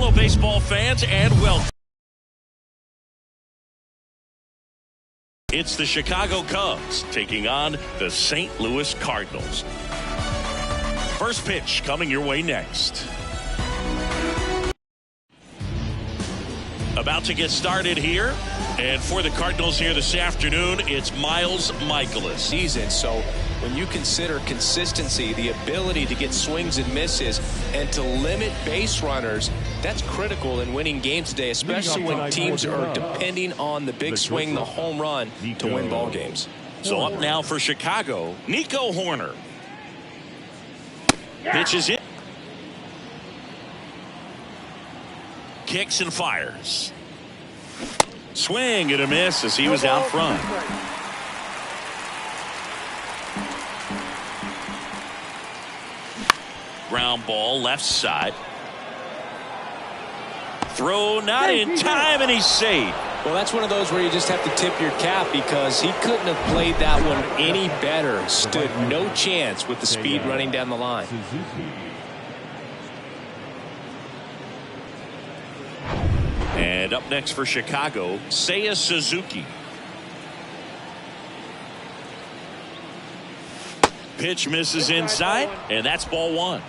Hello, baseball fans, and welcome. It's the Chicago Cubs taking on the St. Louis Cardinals. First pitch coming your way next. About to get started here. And for the Cardinals here this afternoon, it's Miles Mikolas. Season. So when you consider consistency, the ability to get swings and misses, and to limit base runners, that's critical in winning games today, especially when teams are depending on the big swing, the home run, to win ball games. So up now for Chicago, Nico Hoerner. Pitches in. Kicks and fires. Swing and a miss as he was out front. Ground ball left side. Throw not in time, and he's safe. Well, that's one of those where you just have to tip your cap, because he couldn't have played that one any better. Stood no chance with the speed running down the line. And up next for Chicago, Seiya Suzuki. Pitch misses inside, and that's ball one.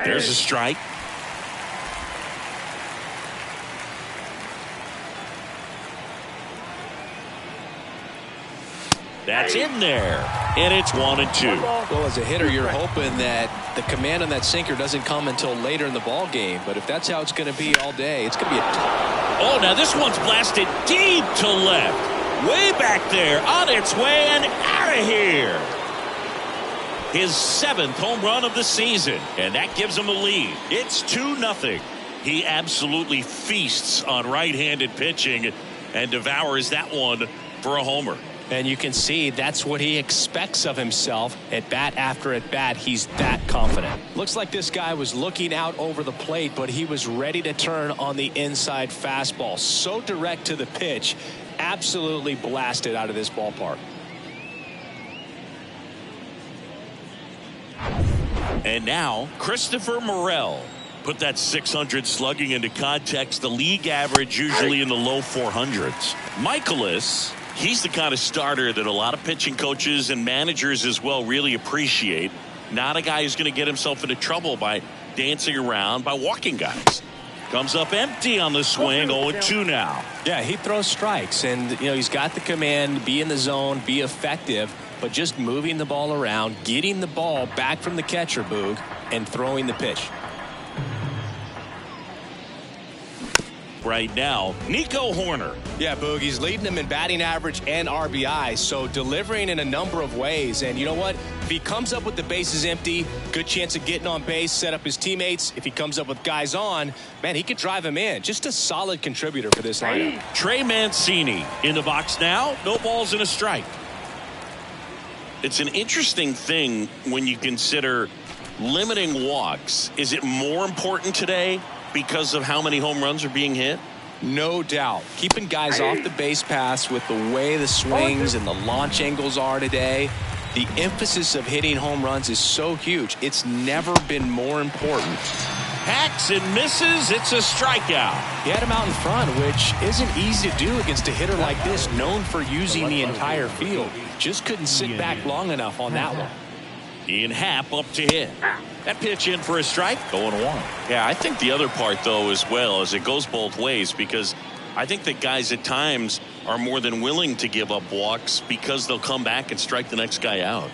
There's a strike. That's in there, and it's 1-2. Well, as a hitter, you're hoping that the command on that sinker doesn't come until later in the ball game. But if that's how it's going to be all day, it's going to be a Oh, now this one's blasted deep to left. Way back there, on its way and out of here. His 7th home run of the season, and that gives him a lead. It's 2-0. He absolutely feasts on right-handed pitching and devours that one for a homer. And you can see that's what he expects of himself. At bat after at bat, he's that confident. Looks like this guy was looking out over the plate, but he was ready to turn on the inside fastball. So direct to the pitch, absolutely blasted out of this ballpark. And now, Christopher Morel. Put that 600 slugging into context. The league average usually in the low 400s. Mikolas, he's the kind of starter that a lot of pitching coaches and managers as well really appreciate. Not a guy who's going to get himself into trouble by dancing around, by walking guys. Comes up empty on the swing, 0-2 now. Yeah, he throws strikes, and he's got the command, be in the zone, be effective, but just moving the ball around, getting the ball back from the catcher, Boog, and throwing the pitch. Right now, Nico Hoerner. Yeah, Boog, he's leading them in batting average and RBI, so delivering in a number of ways. And you know what? If he comes up with the bases empty, good chance of getting on base, set up his teammates. If he comes up with guys on, man, he could drive him in. Just a solid contributor for this lineup. Trey Mancini in the box now. No balls and a strike. It's an interesting thing when you consider limiting walks. Is it more important today because of how many home runs are being hit? No doubt. Keeping guys off the base paths with the way the swings and the launch angles are today, the emphasis of hitting home runs is so huge. It's never been more important. Hacks and misses. It's a strikeout. He had him out in front, which isn't easy to do against a hitter like this, known for using the entire field. Just couldn't sit back long enough on that one. Ian Happ up to hit. That pitch in for a strike, 0-1. Yeah, I think the other part, though, as well, is it goes both ways, because I think that guys at times are more than willing to give up walks because they'll come back and strike the next guy out.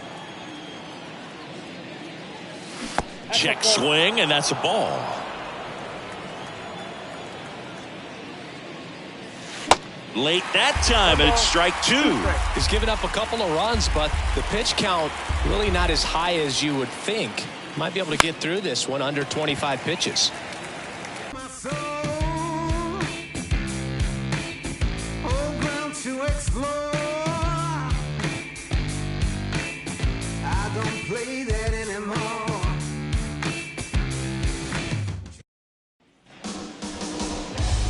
Check swing, and that's a ball. Late that time, and it's strike 2. He's given up a couple of runs, but the pitch count really not as high as you would think. Might be able to get through this one under 25 pitches.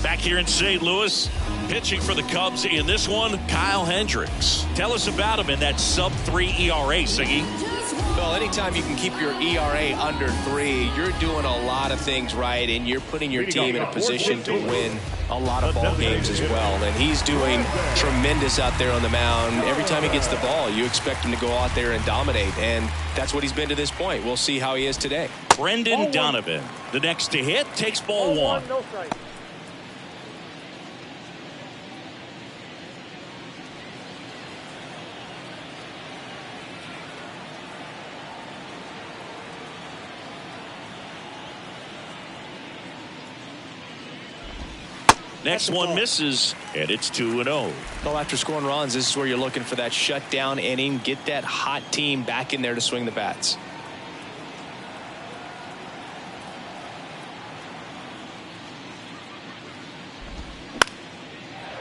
Back here in St. Louis, pitching for the Cubs in this one, Kyle Hendricks. Tell us about him in that sub-3 ERA, Siggy. Well, anytime you can keep your ERA under 3, you're doing a lot of things right, and you're putting your team in a position to win a lot of ball games as well. And he's doing tremendous out there on the mound. Every time he gets the ball, you expect him to go out there and dominate, and that's what he's been to this point. We'll see how he is today. Brendan Donovan, the next to hit, takes ball 1. Next one misses, and it's 2-0. Well, after scoring runs, this is where you're looking for that shutdown inning. Get that hot team back in there to swing the bats.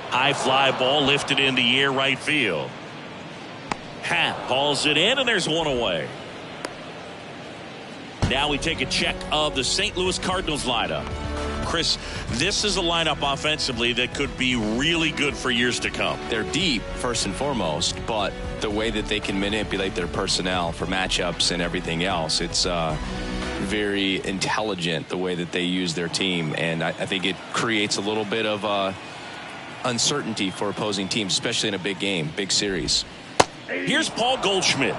High fly ball lifted in the air right field. Happ hauls it in, and there's one away. Now we take a check of the St. Louis Cardinals lineup. Chris, this is a lineup offensively that could be really good for years to come. They're deep, first and foremost, but the way that they can manipulate their personnel for matchups and everything else, it's very intelligent the way that they use their team, and I think it creates a little bit of uncertainty for opposing teams, especially in a big game, big series. Here's Paul Goldschmidt.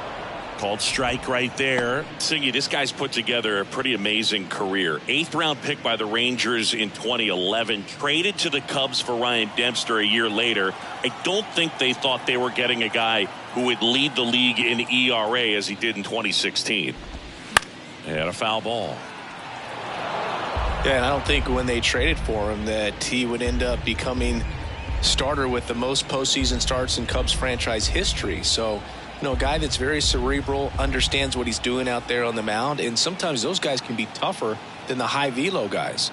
Called strike right there. Siggy, this guy's put together a pretty amazing career. 8th round pick by the Rangers in 2011. Traded to the Cubs for Ryan Dempster a year later. I don't think they thought they were getting a guy who would lead the league in ERA as he did in 2016. And a foul ball. Yeah, and I don't think when they traded for him that he would end up becoming starter with the most postseason starts in Cubs franchise history. So, you know, a guy that's very cerebral, understands what he's doing out there on the mound, and sometimes those guys can be tougher than the high velo guys.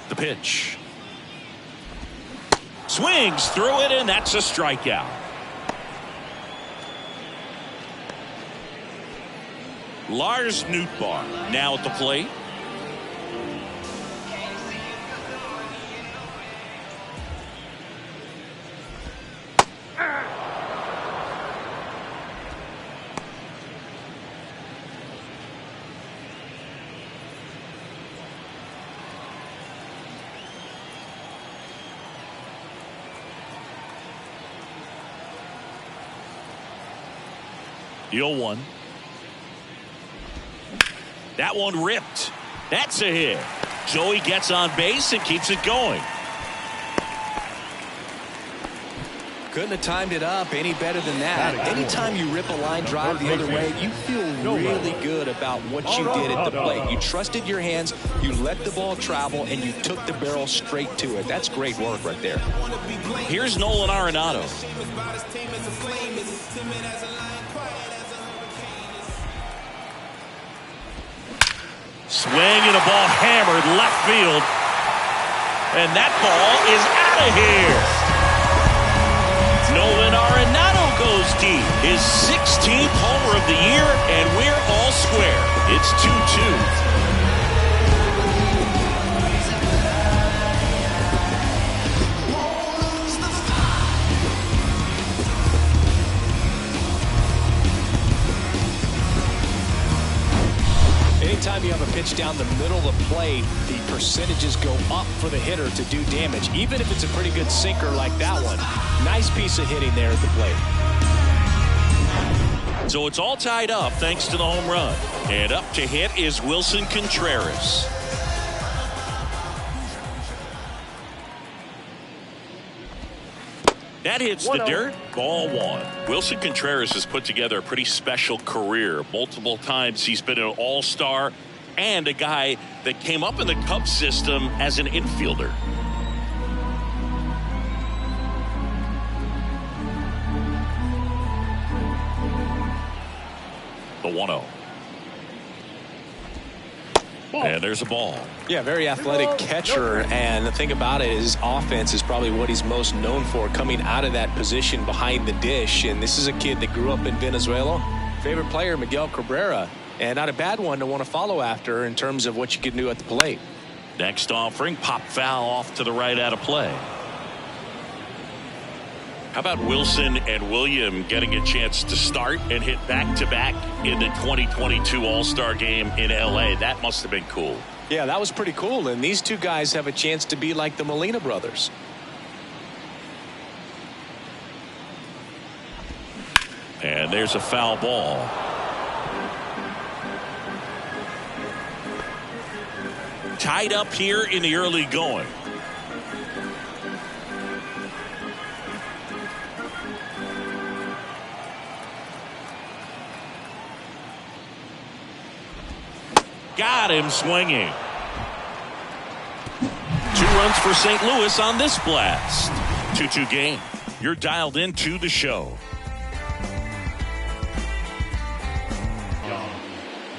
The pitch. Swings through it, and that's a strikeout. Lars Nootbaar now at the plate. The 0-1. That one ripped. That's a hit. Joey gets on base and keeps it going. Couldn't have timed it up any better than that. Anytime you rip a line drive the other way, you feel really good about what you did at the plate. You trusted your hands, you let the ball travel, and you took the barrel straight to it. That's great work right there. Here's Nolan Arenado. Swing and a ball hammered left field. And that ball is out of here. Nolan Arenado goes deep. His 16th homer of the year, and we're all square. It's 2-2. Anytime you have a pitch down the middle of the plate, the percentages go up for the hitter to do damage, even if it's a pretty good sinker like that one. Nice piece of hitting there at the plate. So it's all tied up thanks to the home run. And up to hit is Wilson Contreras. That hits the dirt. Ball 1. Wilson Contreras has put together a pretty special career. Multiple times he's been an all-star and a guy that came up in the Cubs system as an infielder. The 1-0. And there's a ball. Yeah, very athletic catcher, and the thing about it is offense is probably what he's most known for, coming out of that position behind the dish. And this is a kid that grew up in Venezuela. Favorite player, Miguel Cabrera, and not a bad one to want to follow after in terms of what you can do at the plate. Next offering, pop foul off to the right out of play. How about Wilson and William getting a chance to start and hit back-to-back in the 2022 All-Star game in L.A.? That must have been cool. Yeah, that was pretty cool. And these two guys have a chance to be like the Molina brothers. And there's a foul ball. Tied up here in the early going. Got him swinging. 2 runs for St. Louis on this blast. 2-2 game. You're dialed into the show.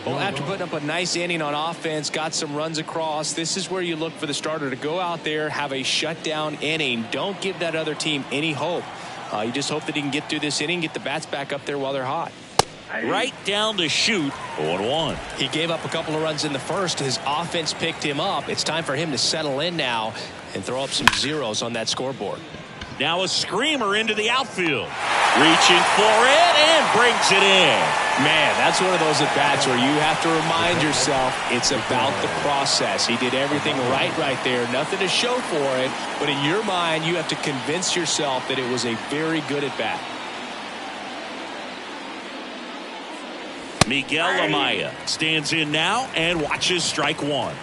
Well, after putting up a nice inning on offense, got some runs across, this is where you look for the starter to go out there, have a shutdown inning. Don't give that other team any hope. You just hope that he can get through this inning, get the bats back up there while they're hot. Right down the chute, 0-1. He gave up a couple of runs in the first. His offense picked him up. It's time for him to settle in now and throw up some zeros on that scoreboard. Now a screamer into the outfield. Reaching for it and brings it in. Man, that's one of those at-bats where you have to remind yourself it's about the process. He did everything right there. Nothing to show for it. But in your mind, you have to convince yourself that it was a very good at-bat. Miguel Amaya stands in now and watches strike one.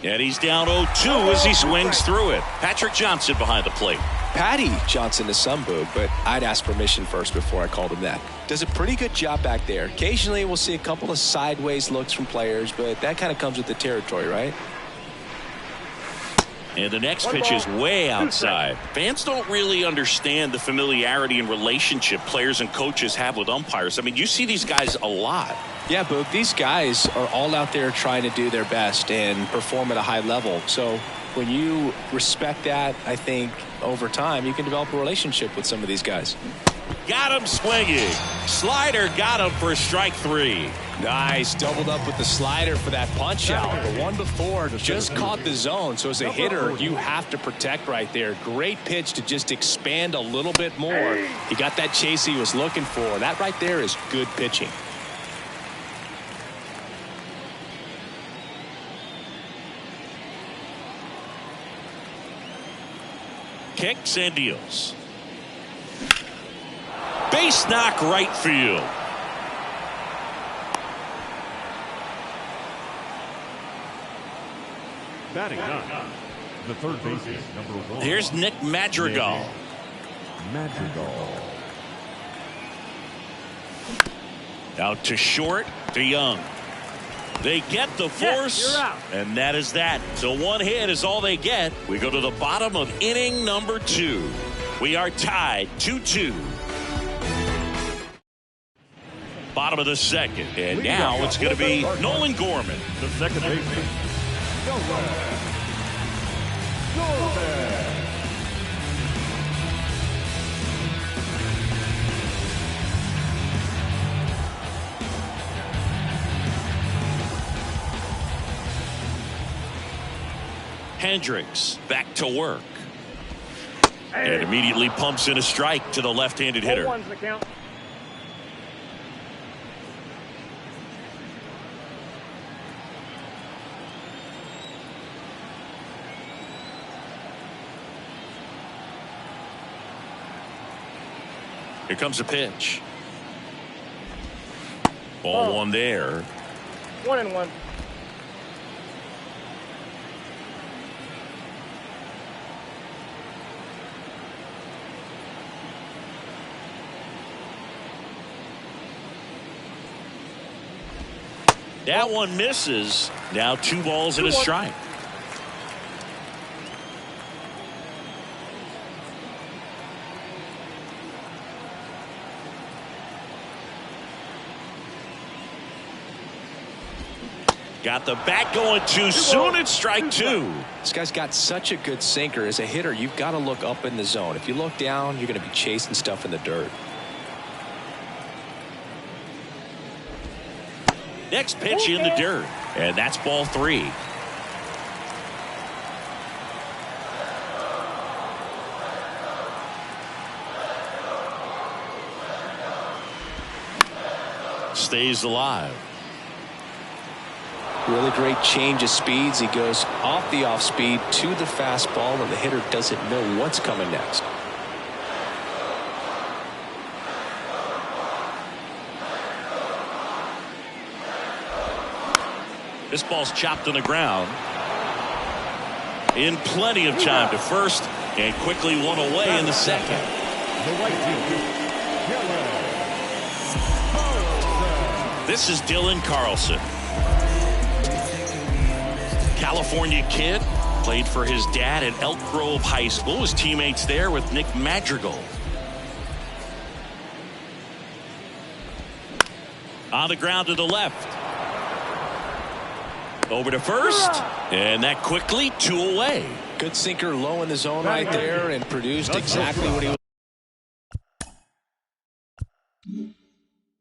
And he's down 0-2 as he swings through it. Patrick Johnson behind the plate. Patty Johnson to some, Boog, but I'd ask permission first before I called him that. Does a pretty good job back there. Occasionally we'll see a couple of sideways looks from players, but that kind of comes with the territory, right? And the next pitch is way outside. Fans don't really understand the familiarity and relationship players and coaches have with umpires. I mean, you see these guys a lot. Yeah, Boog, these guys are all out there trying to do their best and perform at a high level. So when you respect that, I think over time you can develop a relationship with some of these guys. Got him swinging. Slider got him for strike 3. Nice. Doubled up with the slider for that punch out. The one before just caught the zone. So as a hitter, you have to protect right there. Great pitch to just expand a little bit more. He got that chase he was looking for. That right there is good pitching. Kicks and deals. Base knock right field. Batting nine, the third baseman, number 1. Here's Nick Madrigal. Out to short to Young. They get the force, and that is that. So one hit is all they get. We go to the bottom of inning number 2. We are tied 2-2. Bottom of the second, and now it's going to be Nolan Gorman. The second baseman, Nolan. Hendricks back to work. And immediately pumps in a strike to the left-handed hitter. Here comes a pitch. Ball one there. 1-1. That one misses. Now 2 balls and a strike. Got the bat going too soon. It's strike two. This guy's got such a good sinker. As a hitter, you've got to look up in the zone. If you look down, you're going to be chasing stuff in the dirt. Next pitch in the dirt. And that's ball three. Stays alive. Really great change of speeds. He goes off the off speed to the fastball, and the hitter doesn't know what's coming next. This ball's chopped on the ground. In plenty of time to first, and quickly one away in the second. This is Dylan Carlson. California kid, played for his dad at Elk Grove High School. His teammates there with Nick Madrigal. On the ground to the left. Over to first, and that quickly two away. Good sinker low in the zone right there, and produced exactly what he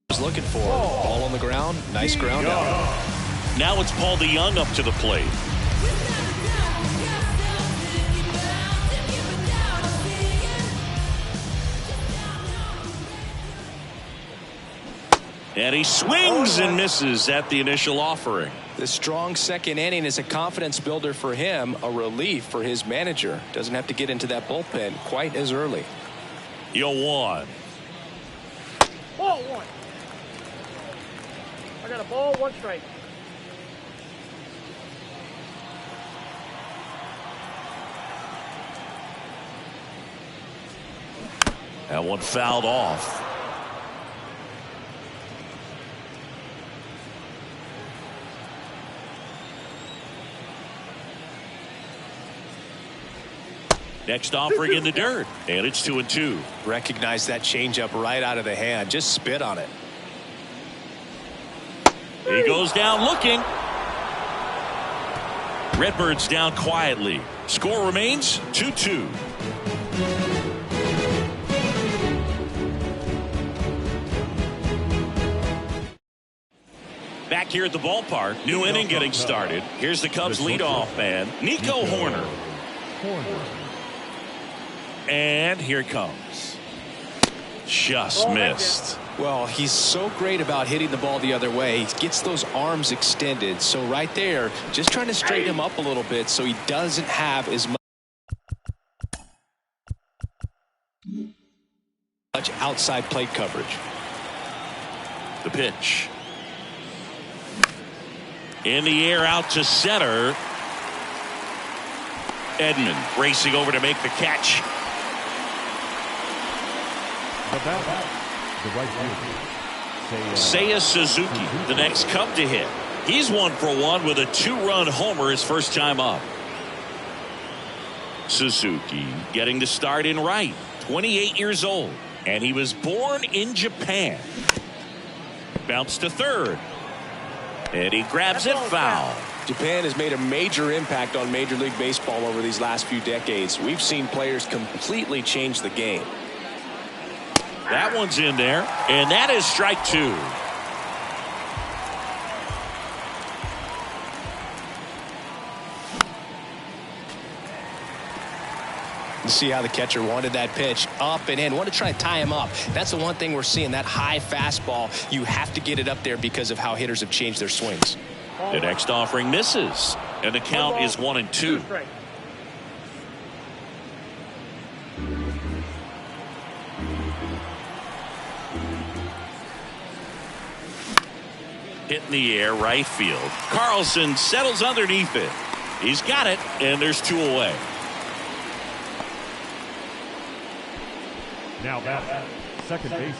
was looking for. Ball on the ground, nice ground out. Now it's Paul DeYoung up to the plate. And he swings and misses at the initial offering. The strong second inning is a confidence builder for him, a relief for his manager. Doesn't have to get into that bullpen quite as early. 0-1. Ball one. I got a ball, one strike. That one fouled off. Next offering in the dirt, and it's 2-2. Recognize that changeup right out of the hand. Just spit on it. He goes down looking. Redbirds down quietly. Score remains 2-2. Back here at the ballpark, new inning getting started. Here's the Cubs leadoff man, Nico Horner. And here it comes. Just missed. Well, he's so great about hitting the ball the other way. He gets those arms extended. So right there, just trying to straighten him up a little bit so he doesn't have as much outside plate coverage. The pitch. In the air out to center. Edman racing over to make the catch. Seiya Suzuki, the next Cub to hit. He's 1-for-1 with a 2-run homer his first time up. Suzuki getting the start in right, 28 years old, and he was born in Japan. Bounce to third, and he grabs it foul. Japan has made a major impact on Major League Baseball over these last few decades. We've seen players completely change the game. That one's in there, and that is strike two. You see how the catcher wanted that pitch up and in. Want to try to tie him up. That's the one thing we're seeing, that high fastball. You have to get it up there because of how hitters have changed their swings. The next offering misses, and the count is 1-2. Hit in the air, right field. Carlson settles underneath it. He's got it, and there's two away. Now that second base.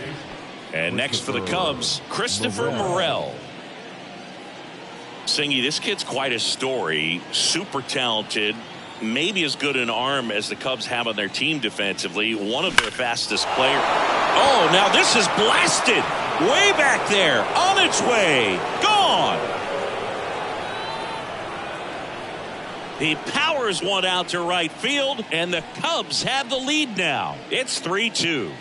And next for the Cubs, Christopher Morel. Singy, this kid's quite a story. Super talented. Maybe as good an arm as the Cubs have on their team defensively. One of their fastest players. Oh, now this is blasted. Way back there. On its way. Gone. He powers one out to right field, and the Cubs have the lead now. It's 3-2.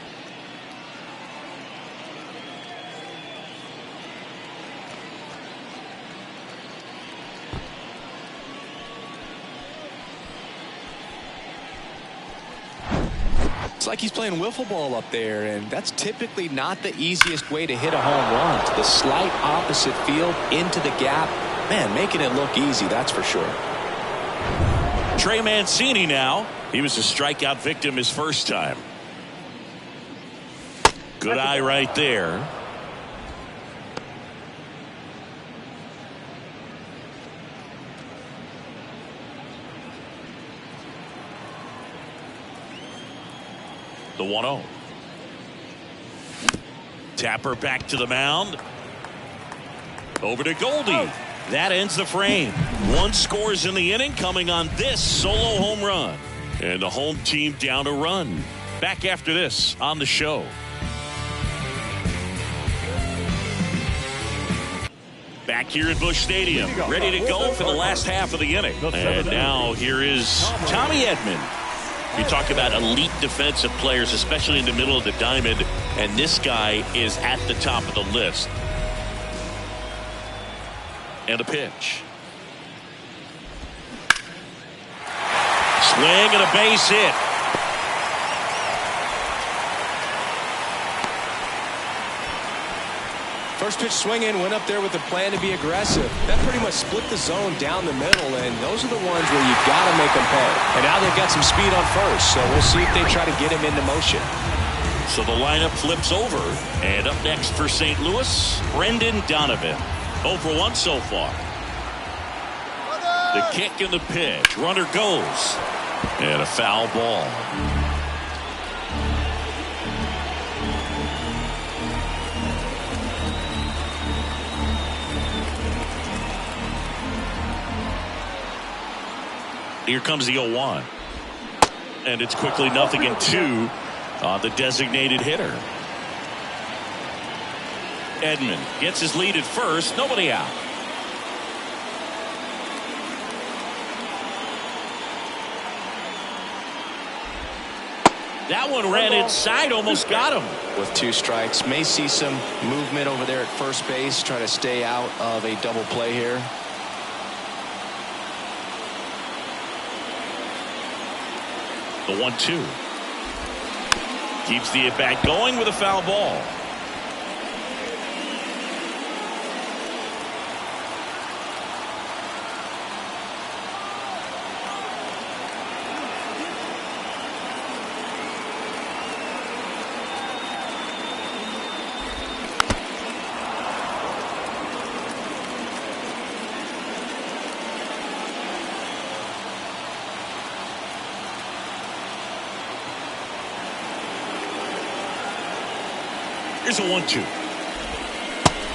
It's like he's playing wiffle ball up there, and that's typically not the easiest way to hit a home run. To the slight opposite field, into the gap. Man, making it look easy, that's for sure. Trey Mancini now. He was a strikeout victim his first time. Good eye right there. The 1-0. Tapper back to the mound. Over to Goldie. That ends the frame. One scores in the inning, coming on this solo home run. And the home team down a run. Back after this on the show. Back here at Busch Stadium, ready to go for the last half of the inning. And now here is Tommy Edman. You talk about elite defensive players, especially in the middle of the diamond, and this guy is at the top of the list. And a pitch. Swing and a base hit. First pitch swinging, went up there with a plan to be aggressive. That pretty much split the zone down the middle, and those are the ones where you got to make them pay. And now they've got some speed on first, so we'll see if they try to get him into motion. So the lineup flips over, and up next for St. Louis, Brendan Donovan. 0 for 1 so far. The kick and the pitch. Runner goes. And a foul ball. Here comes the 0-1. And it's quickly 0-2 on the designated hitter. Edman gets his lead at first. Nobody out. That one ran inside, almost got him. With 2 strikes, may see some movement over there at first base, try to stay out of a double play here. The 1-2. Keeps the at-bat going with a foul ball. Here's a 1-2.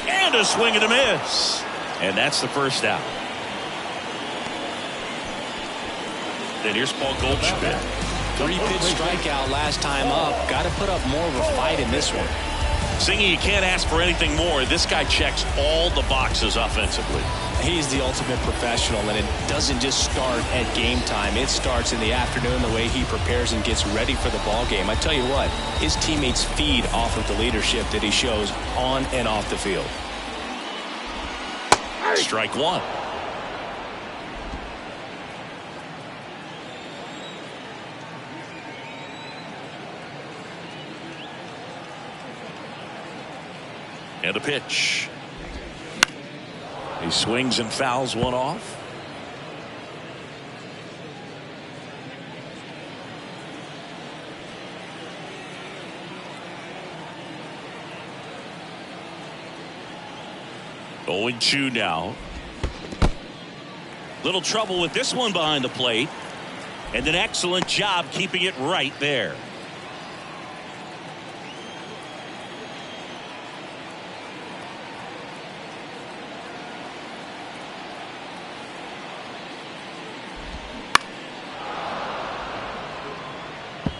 And a swing and a miss. And that's the first out. Then here's Paul Goldschmidt. 3-pitch strikeout last time up. Got to put up more of a fight in this one. Singy, you can't ask for anything more. This guy checks all the boxes offensively. He's the ultimate professional, and it doesn't just start at game time. It starts in the afternoon, the way he prepares and gets ready for the ball game. I tell you what, his teammates feed off of the leadership that he shows on and off the field. Strike 1. And a pitch. He swings and fouls one off. Oh, 0-2 now. Little trouble with this one behind the plate. And an excellent job keeping it right there.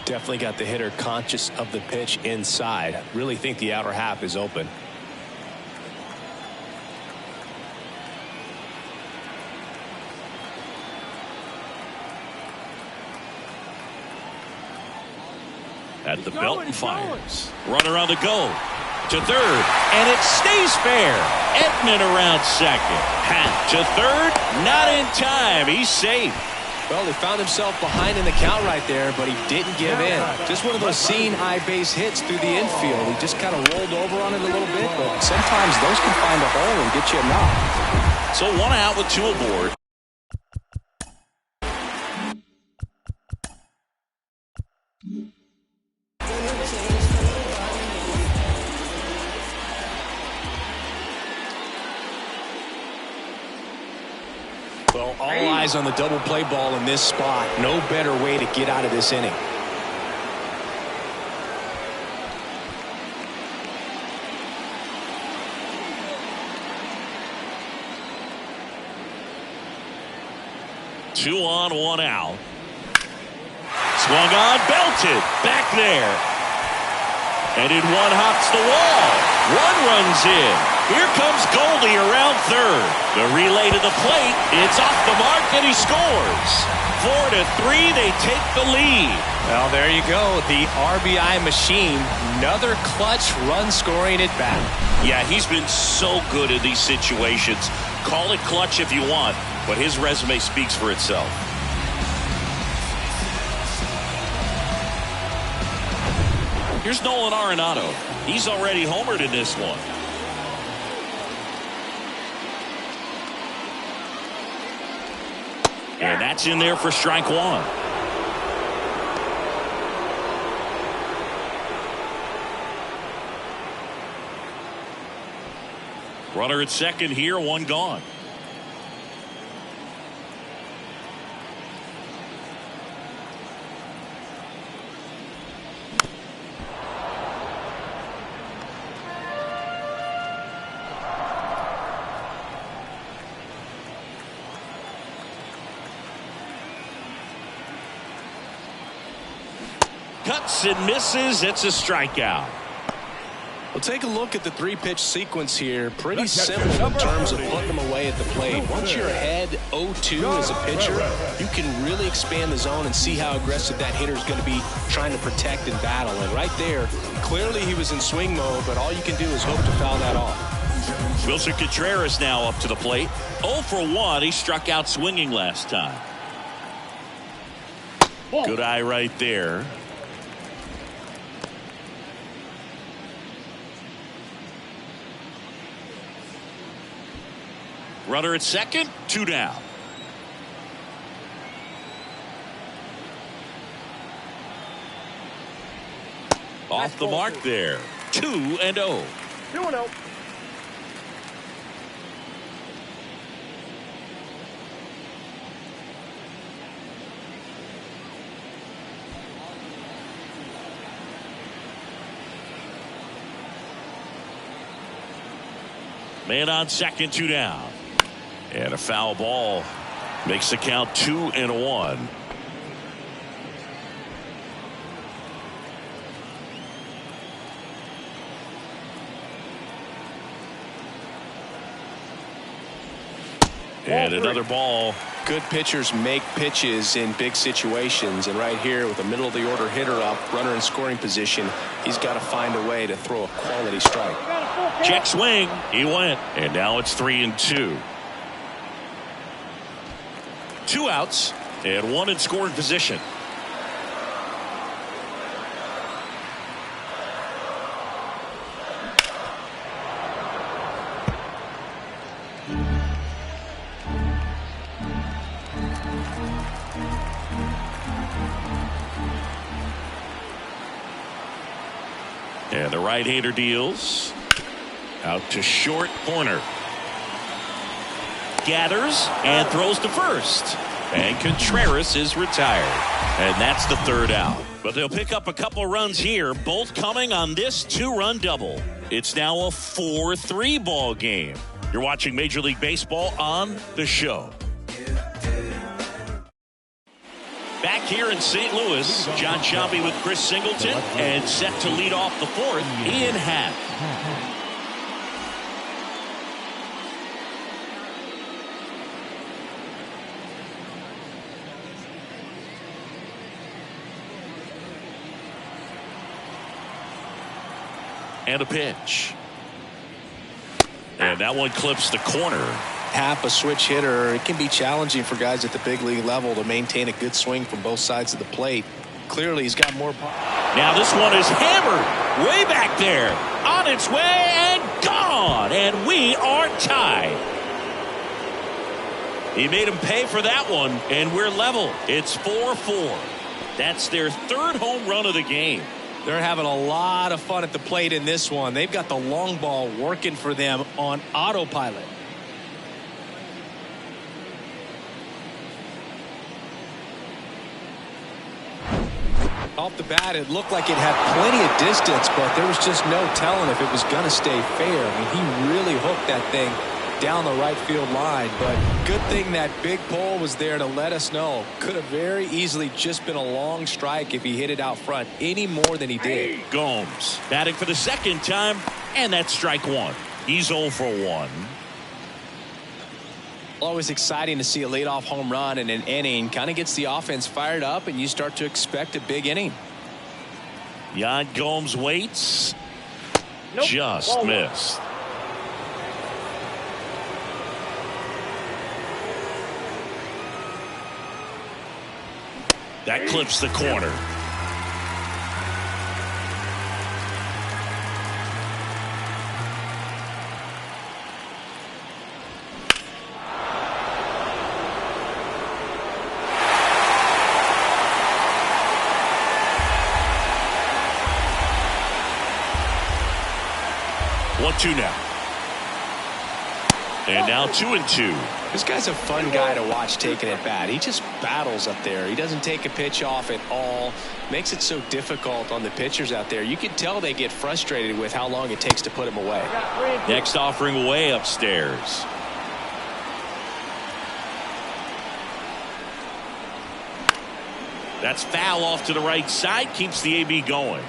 Definitely got the hitter conscious of the pitch inside. Really think the outer half is open. at the belt and fires. Runner on the go to third, and it stays fair. Edman around second. Hat to third, not in time. He's safe. Well, he found himself behind in the count right there, but he didn't give in. Just one of those seeing eye base hits through the infield. He just kind of rolled over on it a little bit, but sometimes those can find a hole and get you a knock. So one out with two aboard. Well, all eyes on the double play ball in this spot. No better way to get out of this inning. Two on, one out. Swung on, belted. Back there. And in one hops the wall. One runs in. Here comes Goldie around third. The relay to the plate. It's off the mark and he scores. 4-3, they take the lead. Well, there you go. The RBI machine. Another clutch run scoring at bat. Yeah, he's been so good in these situations. Call it clutch if you want, but his resume speaks for itself. Here's Nolan Arenado. He's already homered in this one. And that's in there for strike one. Runner at second here, one gone. Cuts and misses. It's a strikeout. Well, take a look at the three-pitch sequence here. Pretty simple in terms of putting them away at the plate. Once you're ahead 0-2 as a pitcher, you can really expand the zone and see how aggressive that hitter is going to be trying to protect and battle. And right there, clearly he was in swing mode, but all you can do is hope to foul that off. Wilson Contreras now up to the plate. 0 for 1. He struck out swinging last time. Good eye right there. Runner at second, two down. Off the mark there. 2-0. 2-0. Man on second, two down. And a foul ball makes the count 2-1. And another ball. Good pitchers make pitches in big situations, and right here with the middle of the order hitter up, runner in scoring position, he's got to find a way to throw a quality strike. Check swing. He went. And now it's 3-2. Two outs and one in scoring position. And the right-hander deals out to short corner. Gathers and throws to first. And Contreras is retired. And that's the third out. But they'll pick up a couple runs here, both coming on this two-run double. It's now a 4-3 ball game. You're watching Major League Baseball on The Show. Back here in St. Louis, John Sciambi with Chris Singleton, and set to lead off the fourth, Ian Happ. And a pitch. And that one clips the corner. Half a switch hitter, it can be challenging for guys at the big league level to maintain a good swing from both sides of the plate. Clearly, he's got more power. Now this one is hammered way back there. On its way and gone. And we are tied. He made him pay for that one, and we're level. It's 4-4. That's their third home run of the game. They're having a lot of fun at the plate in this one. They've got the long ball working for them on autopilot. Off the bat, it looked like it had plenty of distance, but there was just no telling if it was going to stay fair. I mean, he really hooked that thing down the right field line, but good thing that big pole was there to let us know. Could have very easily just been a long strike if he hit it out front any more than he did. Gomes batting for the second time, and that's strike one. He's 0 for 1. Always exciting to see a leadoff home run in an inning. Kind of gets the offense fired up, and you start to expect a big inning. Yan Gomes waits. Nope. Just Ball missed. That clips the corner. Two now. And now 2-2. This guy's a fun guy to watch taking at bat. He just battles up there. He doesn't take a pitch off at all. Makes it so difficult on the pitchers out there. You can tell they get frustrated with how long it takes to put him away. Next offering way upstairs. That's foul off to the right side. Keeps the AB going.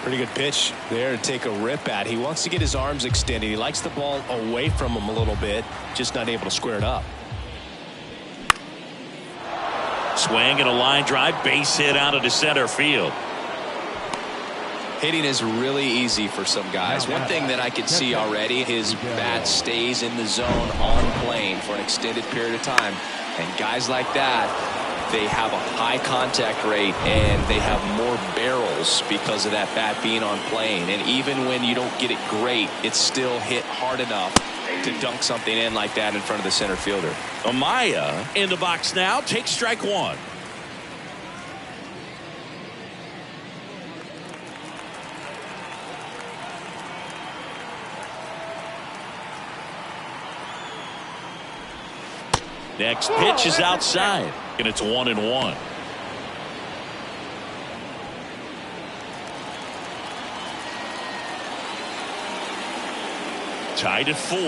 Pretty good pitch there to take a rip at. He wants to get his arms extended. He likes the ball away from him a little bit, just not able to square it up. Swing and a line drive, base hit out into center field. Hitting is really easy for some guys. One thing that I could see already, his bat stays in the zone on plane for an extended period of time. And guys like that, they have a high contact rate and they have more barrels because of that bat being on plane. And even when you don't get it great, it's still hit hard enough to dunk something in like that in front of the center fielder. Amaya in the box now, takes strike one. Next pitch is outside, and it's 1-1. Tied at 4.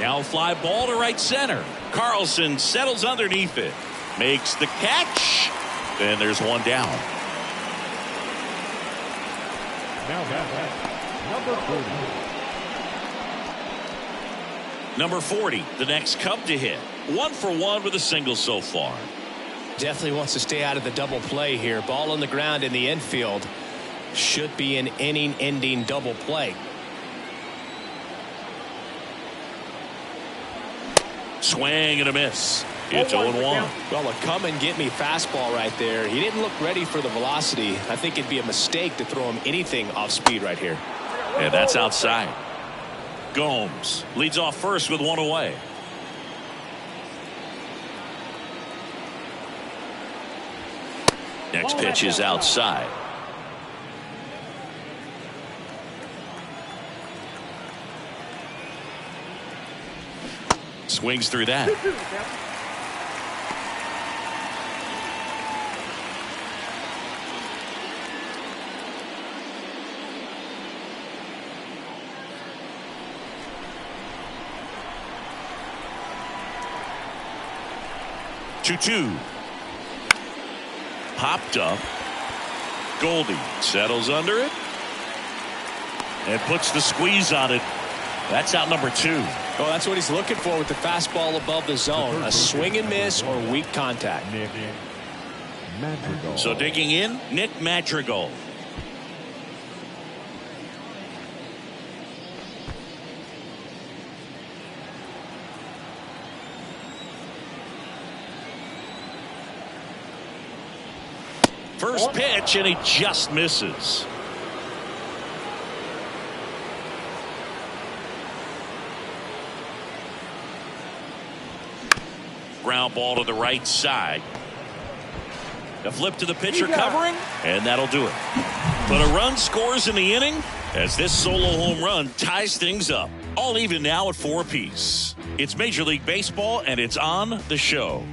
Now fly ball to right center. Carlson settles underneath it. Makes the catch. And there's one down. Now back, number 40. Number 40, the next Cub to hit. 1 for 1 with a single so far. Definitely wants to stay out of the double play here. Ball on the ground in the infield. Should be an inning-ending double play. Swing and a miss. It's 0-1. Well, a come and get me fastball right there. He didn't look ready for the velocity. I think it'd be a mistake to throw him anything off speed right here. And that's outside. Gomes leads off first with 1 away. Next pitch is outside. Swings through that. 2-2. Popped up. Goldie settles under it. and puts the squeeze on it. That's out number 2. Well, that's what he's looking for with the fastball above the zone. A swing and miss or weak contact. Nick Madrigal. So digging in, Nick Madrigal. First pitch, and he just misses. Ground ball to the right side. A flip to the pitcher covering, and that'll do it. But a run scores in the inning as this solo home run ties things up. All even now at 4 apiece. It's Major League Baseball, and it's on the show.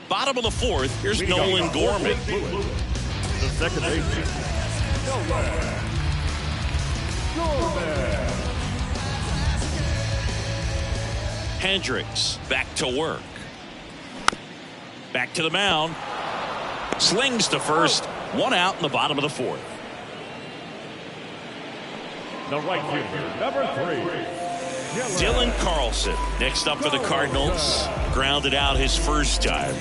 Bottom of the 4th, here's Nolan Gorman. The second baseman, Nolan Gorman. Hendricks back to work. Back to the mound. Slings to first. 1 out in the bottom of the 4th. The right fielder, number 3, Dylan Carlson next up for the Cardinals. Grounded out his first time.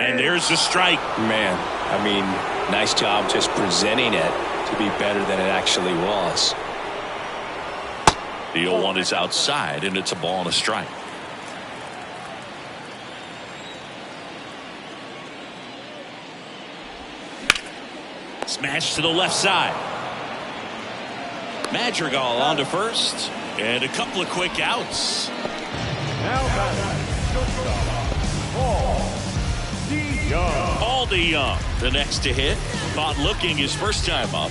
And there's the strike. Man, I mean, nice job just presenting it to be better than it actually was. The 0-1 is outside, and it's a ball and a strike. Smash to the left side. Madrigal on to first, and a couple of quick outs. Now batting, shortstop, Paul DeYoung, the next to hit. Caught looking his first time up.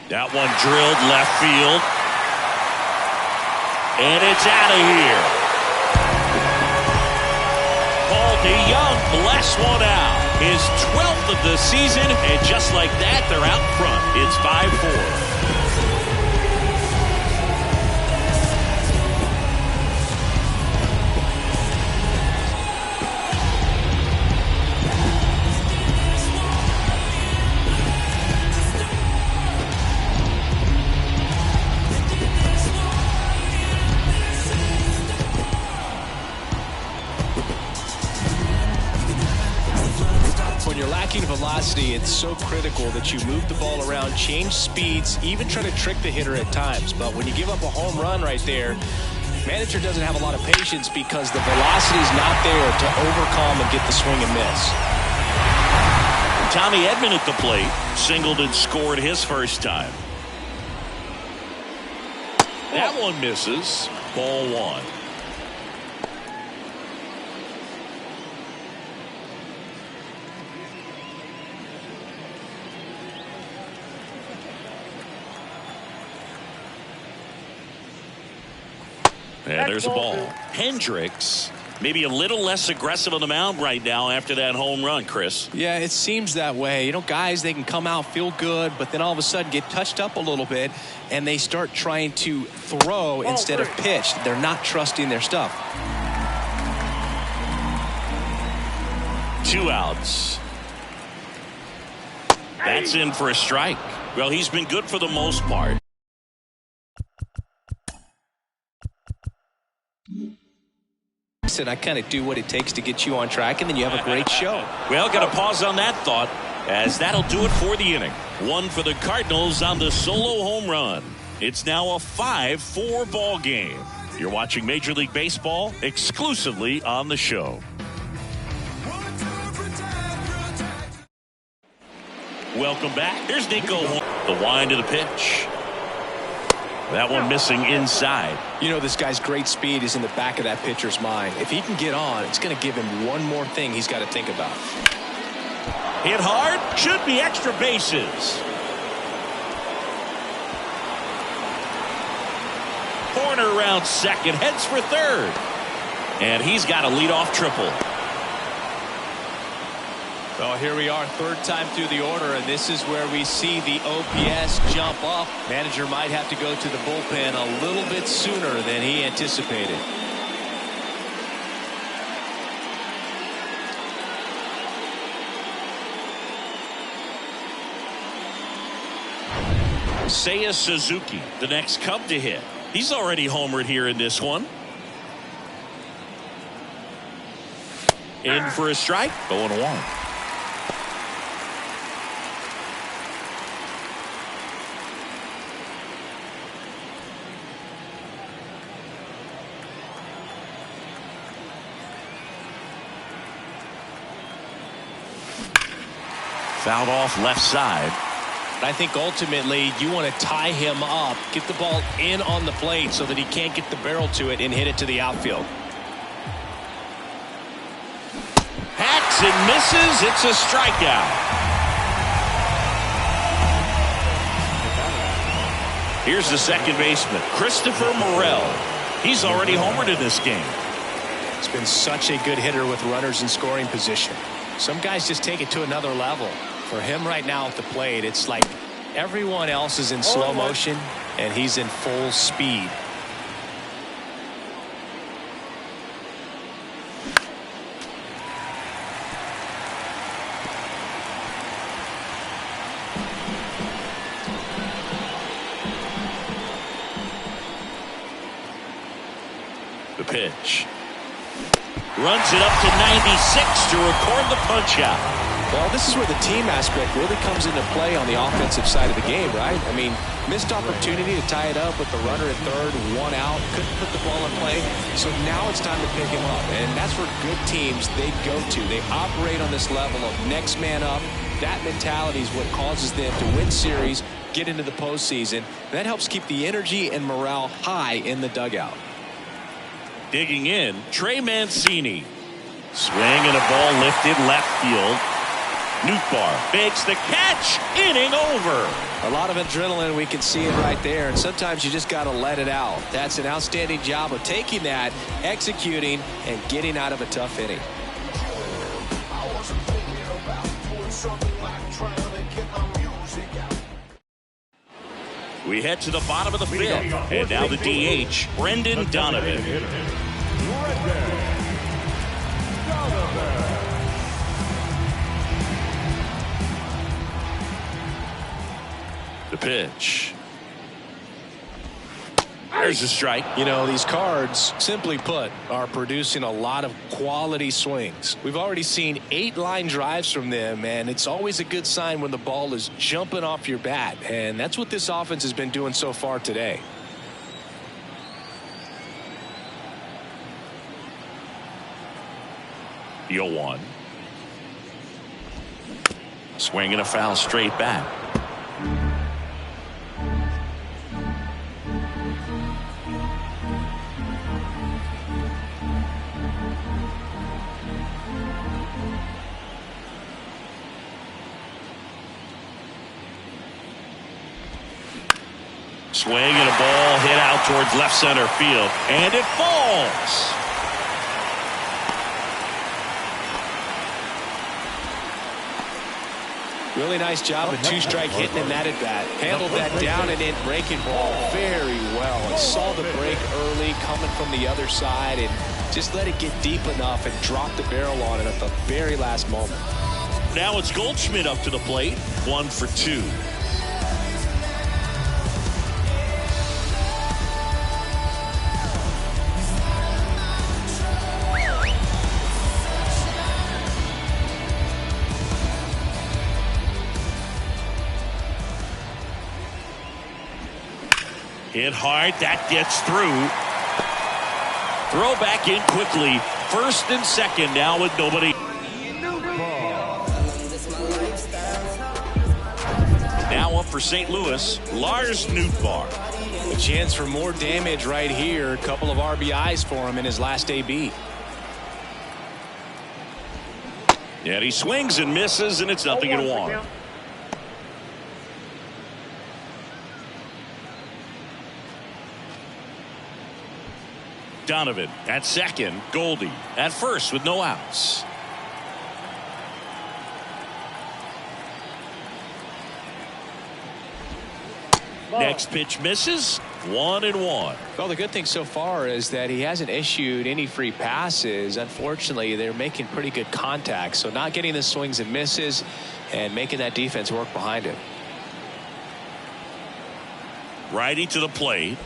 That one drilled left field. And it's out of here. Paul DeYoung blasts one out. His 12th of the season, and just like that, they're out front. It's 5-4. Velocity, it's so critical that you move the ball around, change speeds, even try to trick the hitter at times. But when you give up a home run right there, manager doesn't have a lot of patience because the velocity is not there to overcome and get the swing and miss. Tommy Edman at the plate, singled and scored his first time. That one misses. Ball 1. And there's a ball. Hendricks maybe a little less aggressive on the mound right now after that home run, Chris. Yeah, it seems that way. You know, guys, they can come out, feel good, but then all of a sudden get touched up a little bit, and they start trying to throw instead of pitch. They're not trusting their stuff. 2 outs. That's in for a strike. Well, he's been good for the most part. And I kind of do what it takes to get you on track, and then you have a great show. Well, got to pause on that thought, as that'll do it for the inning. 1 for the Cardinals on the solo home run. It's now a 5-4 ball game. You're watching Major League Baseball exclusively on the show. Welcome back. Here's Nico. The wind of the pitch. That one missing inside. You know, this guy's great speed is in the back of that pitcher's mind. If he can get on, it's going to give him one more thing he's got to think about. Hit hard. Should be extra bases. Corner around second, heads for third. And he's got a leadoff triple. Well, here we are, third time through the order, and this is where we see the OPS jump up. Manager might have to go to the bullpen a little bit sooner than he anticipated. Seiya Suzuki, the next Cub to hit. He's already homered here in this one. In for a strike, 0-1. Fouled off left side. I think ultimately you want to tie him up, get the ball in on the plate so that he can't get the barrel to it and hit it to the outfield. Hacks and misses. It's a strikeout. Here's the second baseman, Christopher Morel. He's already homered in this game. He's been such a good hitter with runners in scoring position. Some guys just take it to another level. For him right now at the plate, it's like everyone else is in slow motion and he's in full speed. The pitch. Runs it up to 96 to record the punch out. Well, this is where the team aspect really comes into play on the offensive side of the game, right? I mean, missed opportunity to tie it up with the runner at third, one out, couldn't put the ball in play. So now it's time to pick him up. And that's where good teams, they go to. They operate on this level of next man up. That mentality is what causes them to win series, get into the postseason. That helps keep the energy and morale high in the dugout. Digging in, Trey Mancini. Swing and a ball lifted left field. Nootbaar makes the catch. Inning over. A lot of adrenaline, we can see it right there, and sometimes you just got to let it out. That's an outstanding job of taking that, executing, and getting out of a tough inning. We head to the bottom of the fifth, and now the DH, Brendan Donovan. The pitch. There's a strike. You know, these Cards, simply put, are producing a lot of quality swings. We've already seen 8 line drives from them, and it's always a good sign when the ball is jumping off your bat, and that's what this offense has been doing so far today. The 0-1. Swing and a foul straight back. Swing and a ball hit out towards left center field, and it falls. Really nice job of two-strike hitting in that at bat. Handled that down and in breaking ball very well. And saw the break early coming from the other side and just let it get deep enough and drop the barrel on it at the very last moment. Now it's Goldschmidt up to the plate. 1 for 2. Hit hard, that gets through. Throw back in quickly. First and second now with nobody. Now up for St. Louis, Lars Nootbaar. A chance for more damage right here. A couple of RBIs for him in his last AB. Yeah, he swings and misses, and it's 0-1. Donovan at second. Goldie at first with no outs. Next pitch misses. 1-1. Well, the good thing so far is that he hasn't issued any free passes. Unfortunately, they're making pretty good contact, so not getting the swings and misses and making that defense work behind it. Righty to the plate.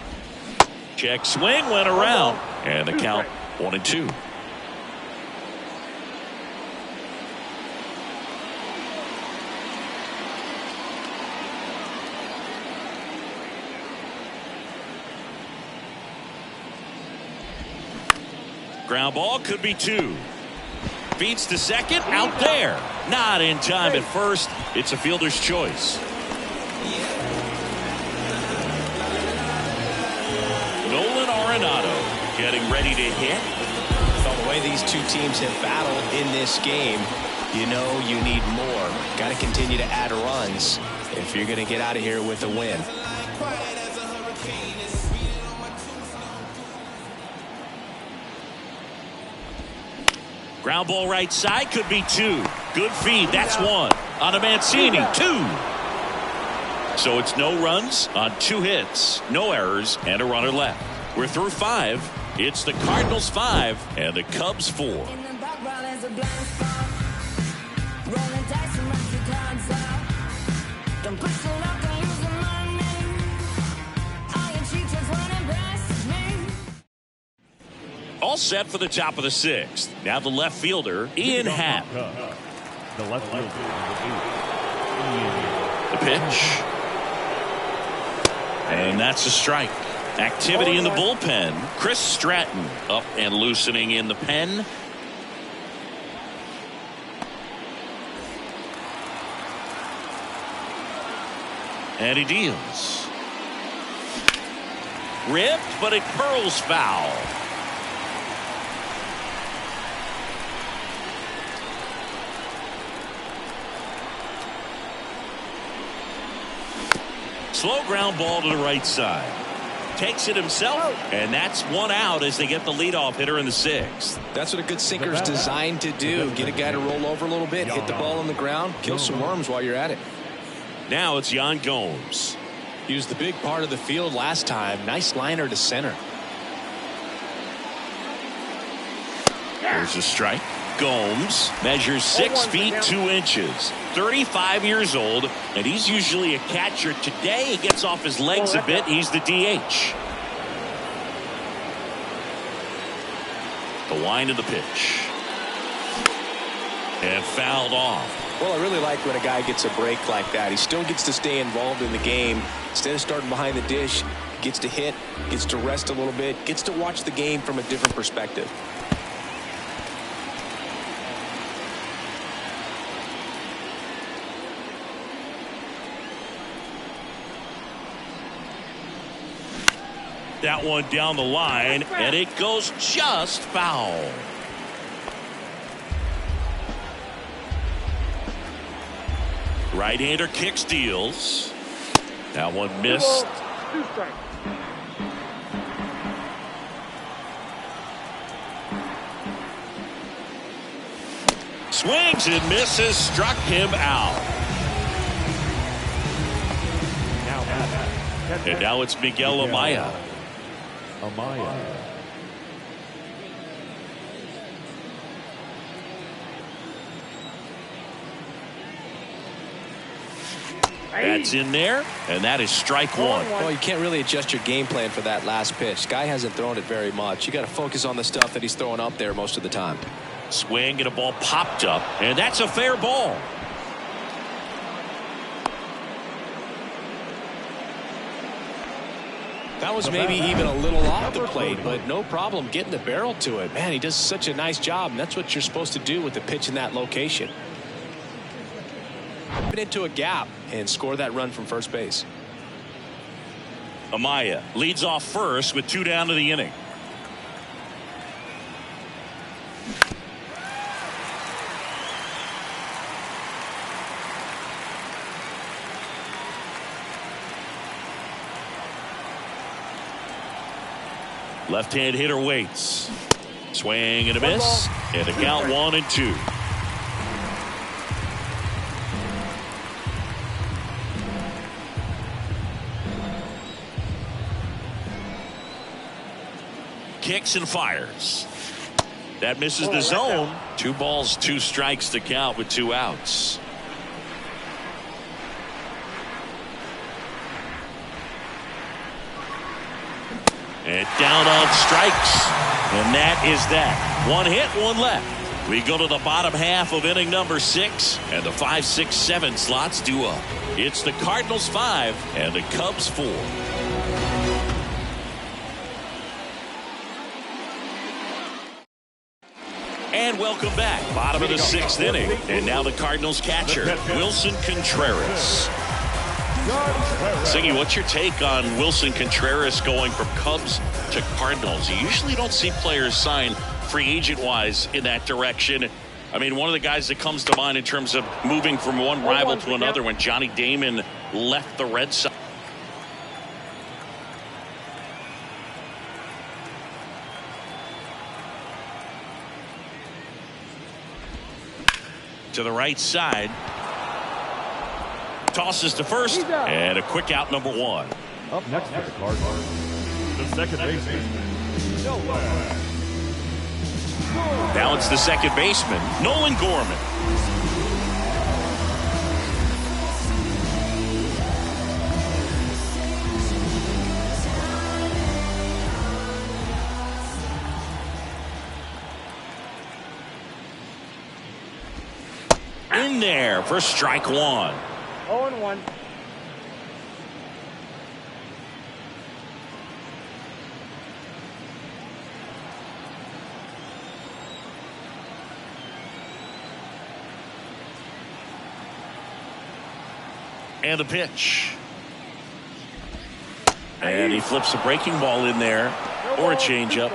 Check swing, went around, and the count 1-2. Ground ball, could be 2. Feeds to second, out there. Not in time at first. It's a fielder's choice. Nolan Arenado getting ready to hit. Well, the way these two teams have battled in this game, you know you need more. Got to continue to add runs if you're going to get out of here with a win. Ground ball right side, could be 2. Good feed, that's 1. On to Mancini, 2. So it's no runs on 2 hits, no errors, and a runner left. We're through 5. It's the Cardinals 5 and the Cubs 4. All set for the top of the 6th. Now the left fielder, Ian Happ. The left fielder, The pitch. And that's a strike. Activity in the bullpen. Chris Stratton up and loosening in the pen. And he deals. Ripped, but it curls foul. Slow ground ball to the right side. Takes it himself, and that's 1 out as they get the leadoff hitter in the 6th. That's what a good sinker is designed to do. Get a guy to roll over a little bit, hit the ball on the ground, kill some worms while you're at it. Now it's Yan Gomes. Used the big part of the field last time. Nice liner to center. There's a strike. Gomes measures 6 feet 2 inches. 35 years old, and he's usually a catcher. Today he gets off his legs a bit. He's the DH. The wind of the pitch. And fouled off. Well, I really like when a guy gets a break like that. He still gets to stay involved in the game. Instead of starting behind the dish, gets to hit, gets to rest a little bit, gets to watch the game from a different perspective. That one down the line, and it goes just foul. Right-hander kicks, deals. That one missed. 2 strikes. Swings and misses, struck him out. And now it's Miguel Amaya. That's in there, and that is strike 1. Well, you can't really adjust your game plan for that last pitch. Guy hasn't thrown it very much. You got to focus on the stuff that he's throwing up there most of the time. Swing and a ball popped up, and that's a fair ball. That was maybe even a little off the plate, but no problem getting the barrel to it. Man, he does such a nice job, and that's what you're supposed to do with the pitch in that location. Put into a gap and score that run from first base. Amaya leads off first with 2 down to the inning. Left-hand hitter waits. Swing and a miss. And the count 1-2. Kicks and fires. That misses the zone. 2 balls, 2 strikes to count with 2 outs. And down on strikes. And that is that. 1 hit, 1 left. We go to the bottom half of inning number 6. And the 5, 6, 7 slots due up. It's the Cardinals 5 and the Cubs 4. And welcome back. Bottom of the 6th inning. And now the Cardinals catcher, Wilson Contreras. Singy, what's your take on Wilson Contreras going from Cubs to Cardinals? You usually don't see players sign free agent-wise in that direction. I mean, one of the guys that comes to mind in terms of moving from one rival to another when Johnny Damon left the Red Sox. To the right side. Tosses to first. And a quick out, number 1. Up next for the Cardinals, the second baseman. Now it's the second baseman, Nolan Gorman. In there for strike 1. 0-1. And the pitch. And he flips a breaking ball in there, or a changeup.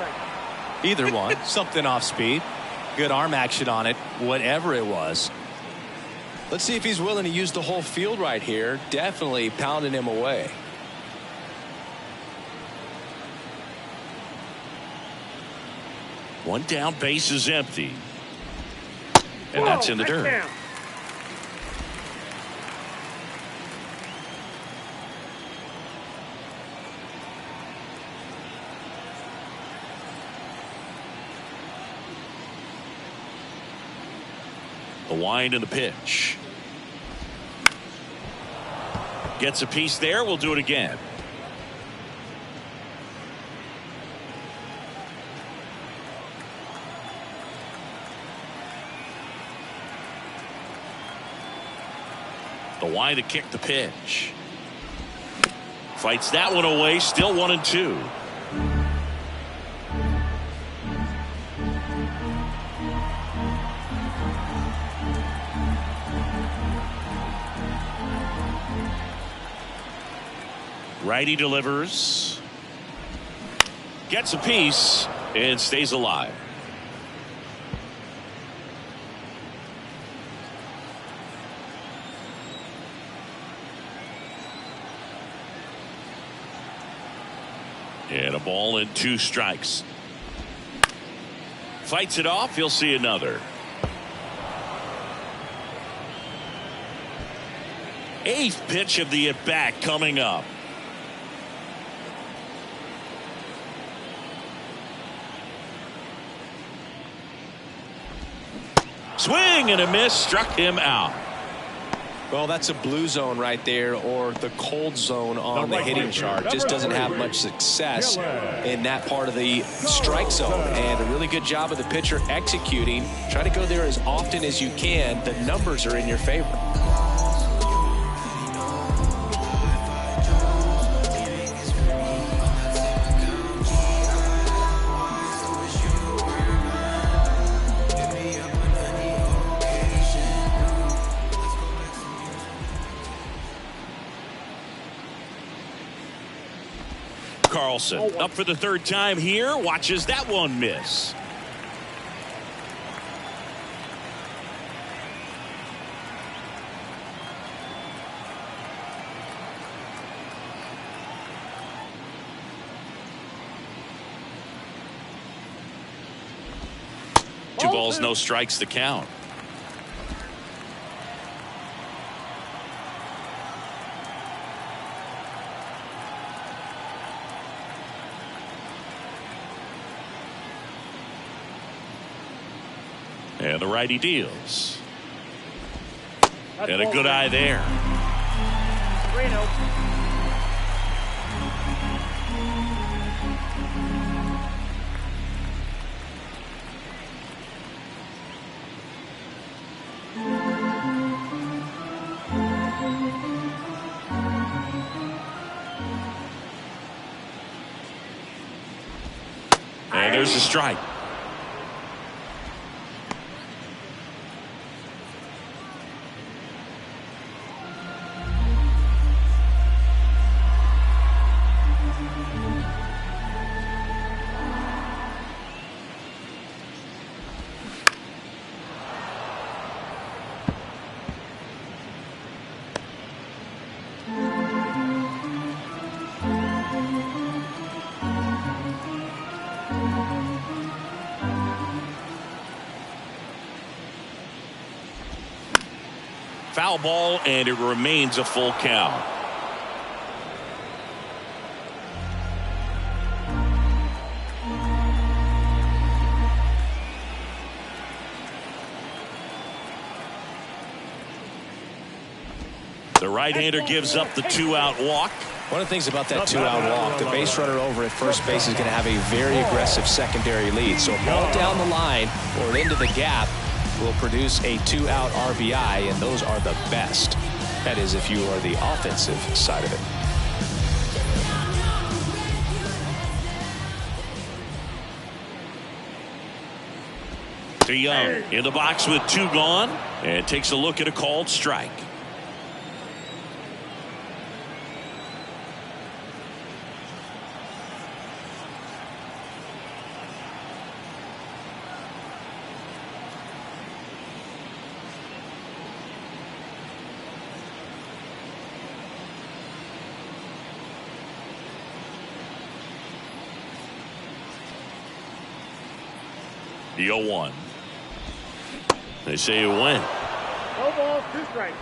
Either one. Something off speed. Good arm action on it, whatever it was. Let's see if he's willing to use the whole field right here. Definitely pounding him away. One down, base is empty. And that's in the dirt. The wind and the pitch. Gets a piece there. We'll do it again. The wind to kick the pitch. Fights that one away. Still 1-2. Righty delivers. Gets a piece and stays alive. And a ball and 2 strikes. Fights it off. He'll see another. 8th pitch of the at-bat coming up. Swing and a miss, struck him out. Well, that's a blue zone right there, or the cold zone on the hitting chart. Just doesn't have much success in that part of the strike zone. And a really good job of the pitcher executing. Try to go there as often as you can. The numbers are in your favor. Carlson up for the 3rd time here. Watches that one miss. 2 balls, no strikes to count. And the righty deals. And a good eye there. 3-0. And there's a strike. Foul ball, and it remains a full count. The right-hander gives up the 2-out walk. One of the things about that 2-out walk, the base runner over at first base is going to have a very aggressive secondary lead. So a ball down the line or into the gap will produce a 2-out RBI, and those are the best. That is, if you are the offensive side of it. DeYoung in the box with 2 gone, and takes a look at a called strike. The 0-1. They say you win. 4 balls, 2 strikes.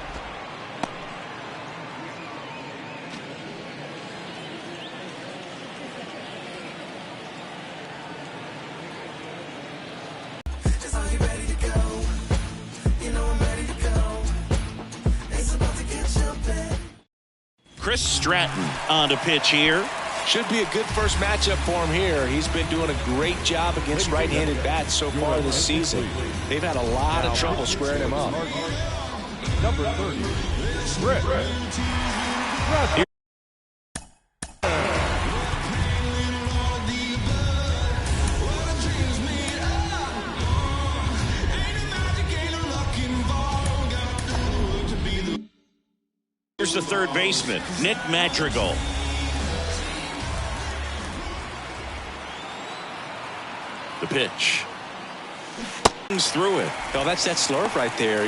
Chris Stratton on the pitch here. Should be a good first matchup for him here. He's been doing a great job against right-handed bats so far this season. They've had a lot of trouble squaring him up. Number 30, Brett. Here's the third baseman, Nick Madrigal. The pitch. Through it. Oh, that's that slurp right there.